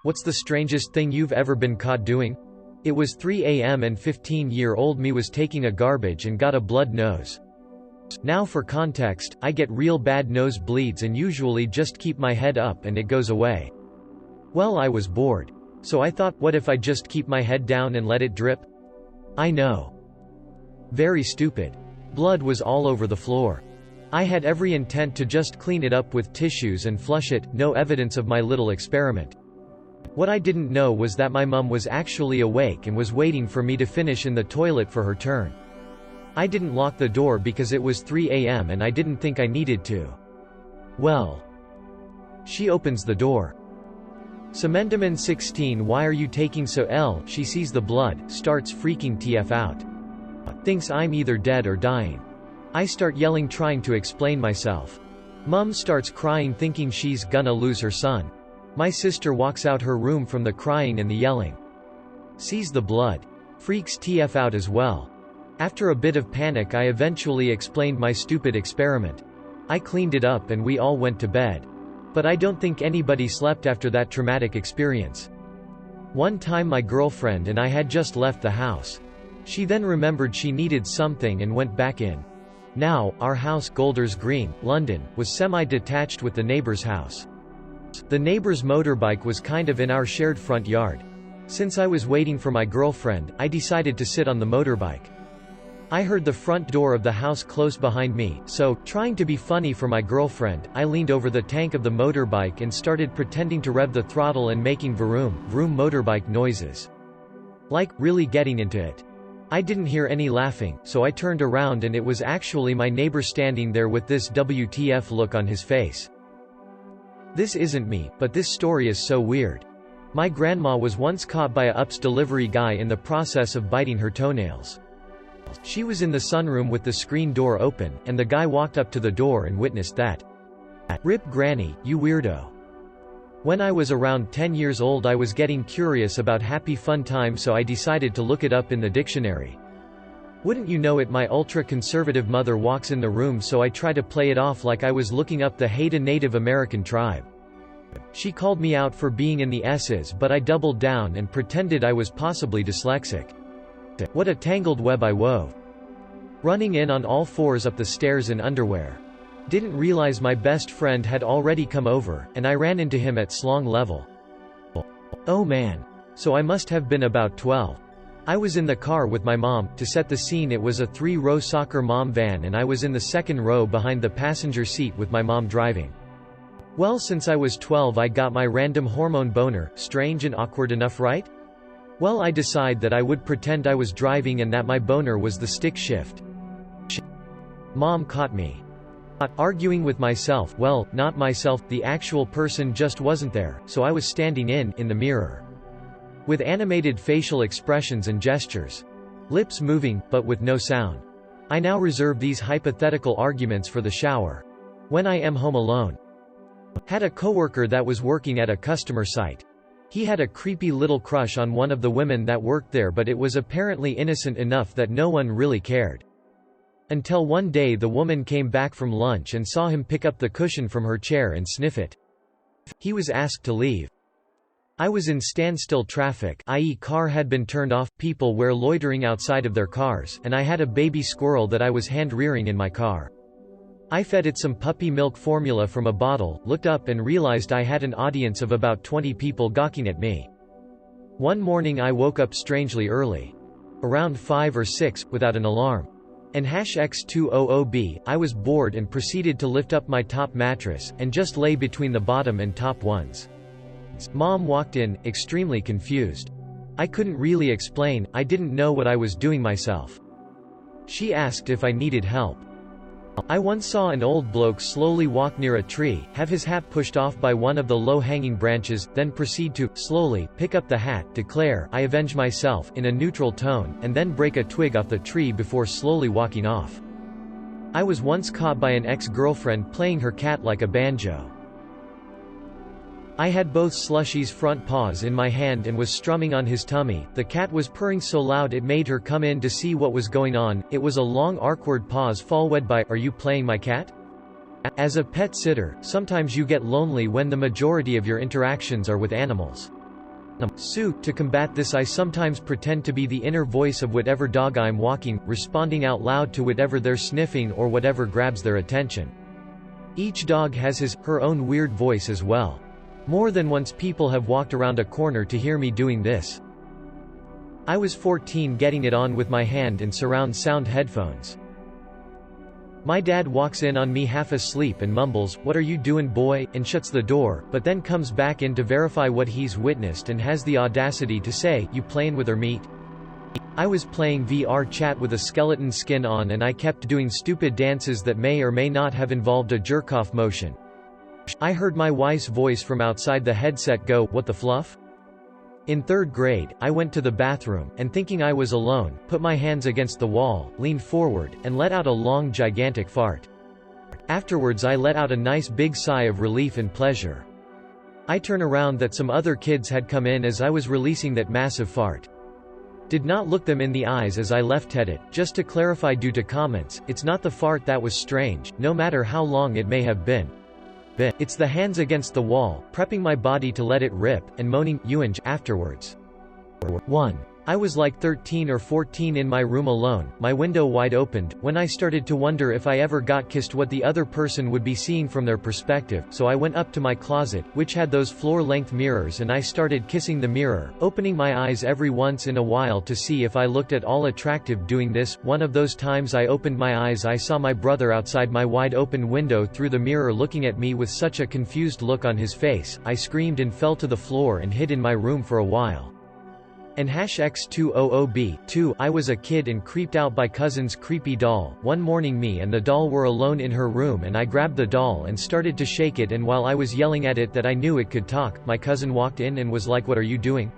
What's the strangest thing you've ever been caught doing? It was 3 a.m. and 15-year-old me was taking a garbage and got a blood nose. Now for context, I get real bad nose bleeds and usually just keep my head up and it goes away. Well, I was bored. So I thought, what if I just keep my head down and let it drip? I know. Very stupid. Blood was all over the floor. I had every intent to just clean it up with tissues and flush it, no evidence of my little experiment. What I didn't know was that my mum was actually awake and was waiting for me to finish in the toilet for her turn. I didn't lock the door because it was 3 a.m. and I didn't think I needed to. Well. She opens the door. Semendaman 16, why are you taking so L? She sees the blood, starts freaking TF out. Thinks I'm either dead or dying. I start yelling trying to explain myself. Mum starts crying thinking she's gonna lose her son. My sister walks out her room from the crying and the yelling. Sees the blood. Freaks TF out as well. After a bit of panic I eventually explained my stupid experiment. I cleaned it up and we all went to bed. But I don't think anybody slept after that traumatic experience. One time my girlfriend and I had just left the house. She then remembered she needed something and went back in. Now, our house, Golders Green, London, was semi-detached with the neighbor's house. The neighbor's motorbike was kind of in our shared front yard. Since I was waiting for my girlfriend, I decided to sit on the motorbike. I heard the front door of the house close behind me, so, trying to be funny for my girlfriend, I leaned over the tank of the motorbike and started pretending to rev the throttle and making vroom, vroom motorbike noises. Like, really getting into it. I didn't hear any laughing, so I turned around and it was actually my neighbor standing there with this WTF look on his face. This isn't me, but this story is so weird. My grandma was once caught by a UPS delivery guy in the process of biting her toenails. She was in the sunroom with the screen door open, and the guy walked up to the door and witnessed that. Rip Granny, you weirdo. When I was around 10 years old I was getting curious about happy fun time, so I decided to look it up in the dictionary. Wouldn't you know it, my ultra-conservative mother walks in the room, so I try to play it off like I was looking up the Haida Native American tribe. She called me out for being in the S's, but I doubled down and pretended I was possibly dyslexic. What a tangled web I wove. Running in on all fours up the stairs in underwear. Didn't realize my best friend had already come over, and I ran into him at slong level. Oh man. So I must have been about 12. I was in the car with my mom. To set the scene, it was a 3-row soccer mom van and I was in the second row behind the passenger seat with my mom driving. Well, since I was 12 I got my random hormone boner. Strange and awkward enough, right? Well, I decide that I would pretend I was driving and that my boner was the stick shift. Mom caught me. Arguing with myself, well, not myself, the actual person just wasn't there, so I was standing in the mirror. With animated facial expressions and gestures. Lips moving, but with no sound. I now reserve these hypothetical arguments for the shower. When I am home alone. Had a coworker that was working at a customer site. He had a creepy little crush on one of the women that worked there, but it was apparently innocent enough that no one really cared. Until one day the woman came back from lunch and saw him pick up the cushion from her chair and sniff it. He was asked to leave. I was in standstill traffic, i.e. car had been turned off, people were loitering outside of their cars, and I had a baby squirrel that I was hand-rearing in my car. I fed it some puppy milk formula from a bottle, looked up and realized I had an audience of about 20 people gawking at me. One morning I woke up strangely early. Around 5 or 6, without an alarm. And #X200B, I was bored and proceeded to lift up my top mattress, and just lay between the bottom and top ones. Mom walked in, extremely confused. I couldn't really explain, I didn't know what I was doing myself. She asked if I needed help. I once saw an old bloke slowly walk near a tree, have his hat pushed off by one of the low-hanging branches, then proceed to, slowly, pick up the hat, declare, "I avenge myself," in a neutral tone, and then break a twig off the tree before slowly walking off. I was once caught by an ex-girlfriend playing her cat like a banjo. I had both Slushy's front paws in my hand and was strumming on his tummy. The cat was purring so loud it made her come in to see what was going on. It was a long awkward pause followed by, "Are you playing my cat?" As a pet sitter, sometimes you get lonely when the majority of your interactions are with animals. To combat this, I sometimes pretend to be the inner voice of whatever dog I'm walking, responding out loud to whatever they're sniffing or whatever grabs their attention. Each dog has her own weird voice as well. More than once people have walked around a corner to hear me doing this. I was 14 getting it on with my hand in surround sound headphones. My dad walks in on me half asleep and mumbles, "What are you doing, boy?" and shuts the door, but then comes back in to verify what he's witnessed and has the audacity to say, "You playin' with her meat?" I was playing VR chat with a skeleton skin on and I kept doing stupid dances that may or may not have involved a jerk-off motion. I heard my wife's voice from outside the headset go, "What the fluff?" In 3rd grade, I went to the bathroom, and thinking I was alone, put my hands against the wall, leaned forward, and let out a long gigantic fart. Afterwards I let out a nice big sigh of relief and pleasure. I turn around that some other kids had come in as I was releasing that massive fart. Did not look them in the eyes as I left-headed. Just to clarify, due to comments, it's not the fart that was strange, no matter how long it may have been. It's the hands against the wall, prepping my body to let it rip, and moaning, "Uinj," afterwards. 1. I was like 13 or 14 in my room alone, my window wide opened, when I started to wonder if I ever got kissed what the other person would be seeing from their perspective, so I went up to my closet, which had those floor-length mirrors, and I started kissing the mirror, opening my eyes every once in a while to see if I looked at all attractive doing this. One of those times I opened my eyes, I saw my brother outside my wide-open window through the mirror looking at me with such a confused look on his face. I screamed and fell to the floor and hid in my room for a while. And #X200B2, I was a kid and creeped out by cousin's creepy doll. One morning me and the doll were alone in her room and I grabbed the doll and started to shake it, and while I was yelling at it that I knew it could talk, my cousin walked in and was like, "What are you doing?"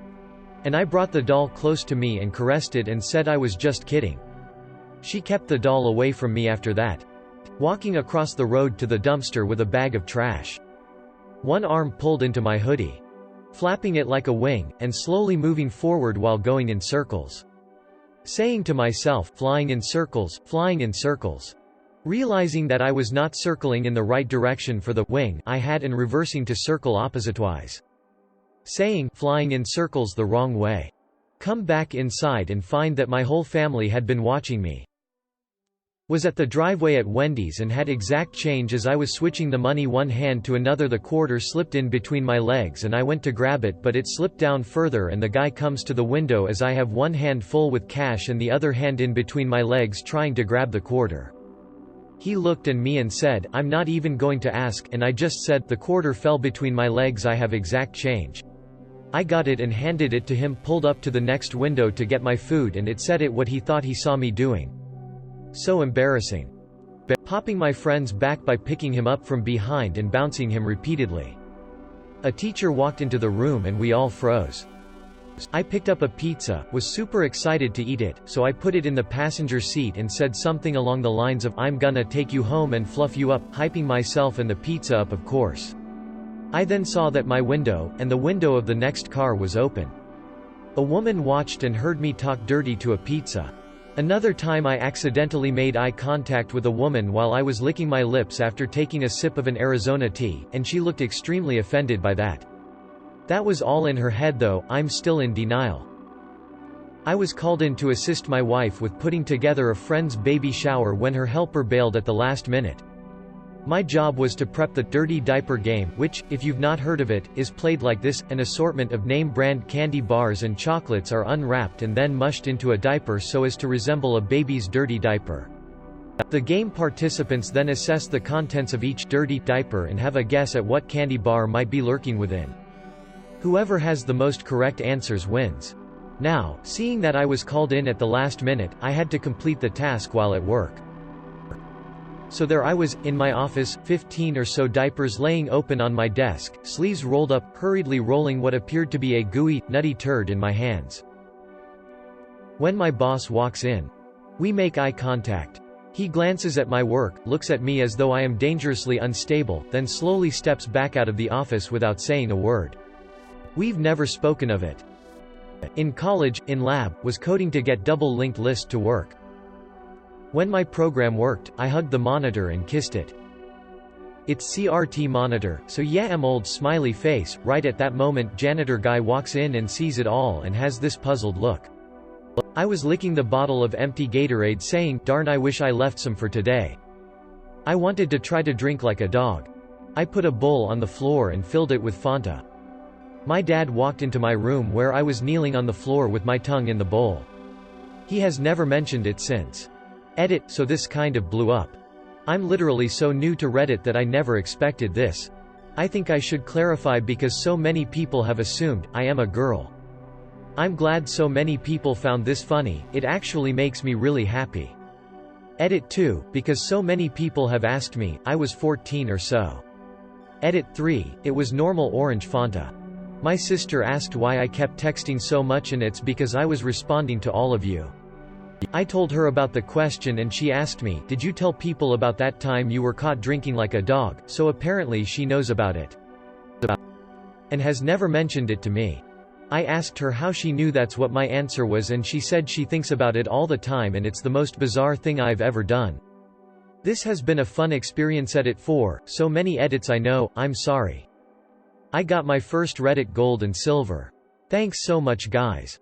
And I brought the doll close to me and caressed it and said I was just kidding. She kept the doll away from me after that. Walking across the road to the dumpster with a bag of trash. One arm pulled into my hoodie. Flapping it like a wing, and slowly moving forward while going in circles. Saying to myself, flying in circles, flying in circles. Realizing that I was not circling in the right direction for the wing I had and reversing to circle oppositewise. Saying, flying in circles the wrong way. Come back inside and find that my whole family had been watching me. Was at the driveway at Wendy's and had exact change. As I was switching the money one hand to another, the quarter slipped in between my legs and I went to grab it, but it slipped down further and the guy comes to the window as I have one hand full with cash and the other hand in between my legs trying to grab the quarter. He looked at me and said, "I'm not even going to ask," and I just said, "The quarter fell between my legs, I have exact change." I got it and handed it to him, pulled up to the next window to get my food, and it said what he thought he saw me doing. So embarrassing. Popping my friend's back by picking him up from behind and bouncing him repeatedly. A teacher walked into the room and we all froze. I picked up a pizza, was super excited to eat it, so I put it in the passenger seat and said something along the lines of, "I'm gonna take you home and fluff you up," hyping myself and the pizza up, of course. I then saw that my window, and the window of the next car, was open. A woman watched and heard me talk dirty to a pizza. Another time I accidentally made eye contact with a woman while I was licking my lips after taking a sip of an Arizona tea, and she looked extremely offended by that. That was all in her head though, I'm still in denial. I was called in to assist my wife with putting together a friend's baby shower when her helper bailed at the last minute. My job was to prep the dirty diaper game, which, if you've not heard of it, is played like this: an assortment of name-brand candy bars and chocolates are unwrapped and then mushed into a diaper so as to resemble a baby's dirty diaper. The game participants then assess the contents of each dirty diaper and have a guess at what candy bar might be lurking within. Whoever has the most correct answers wins. Now, seeing that I was called in at the last minute, I had to complete the task while at work. So there I was, in my office, 15 or so diapers laying open on my desk, sleeves rolled up, hurriedly rolling what appeared to be a gooey, nutty turd in my hands. When my boss walks in, we make eye contact. He glances at my work, looks at me as though I am dangerously unstable, then slowly steps back out of the office without saying a word. We've never spoken of it. In college, in lab, was coding to get double-linked list to work. When my program worked, I hugged the monitor and kissed it. It's CRT monitor, so yeah, I'm old smiley face. Right at that moment janitor guy walks in and sees it all and has this puzzled look. I was licking the bottle of empty Gatorade saying, darn, I wish I left some for today. I wanted to try to drink like a dog. I put a bowl on the floor and filled it with Fanta. My dad walked into my room where I was kneeling on the floor with my tongue in the bowl. He has never mentioned it since. Edit, so this kind of blew up. I'm literally so new to Reddit that I never expected this. I think I should clarify because so many people have assumed I am a girl. I'm glad so many people found this funny, it actually makes me really happy. Edit 2, because so many people have asked me, I was 14 or so. Edit 3, it was normal orange Fanta. My sister asked why I kept texting so much and it's because I was responding to all of you. I told her about the question and she asked me, did you tell people about that time you were caught drinking like a dog, so apparently she knows about it. And has never mentioned it to me. I asked her how she knew that's what my answer was and she said she thinks about it all the time and it's the most bizarre thing I've ever done. This has been a fun experience. Edit 4, so many edits I know, I'm sorry. I got my first Reddit gold and silver. Thanks so much guys.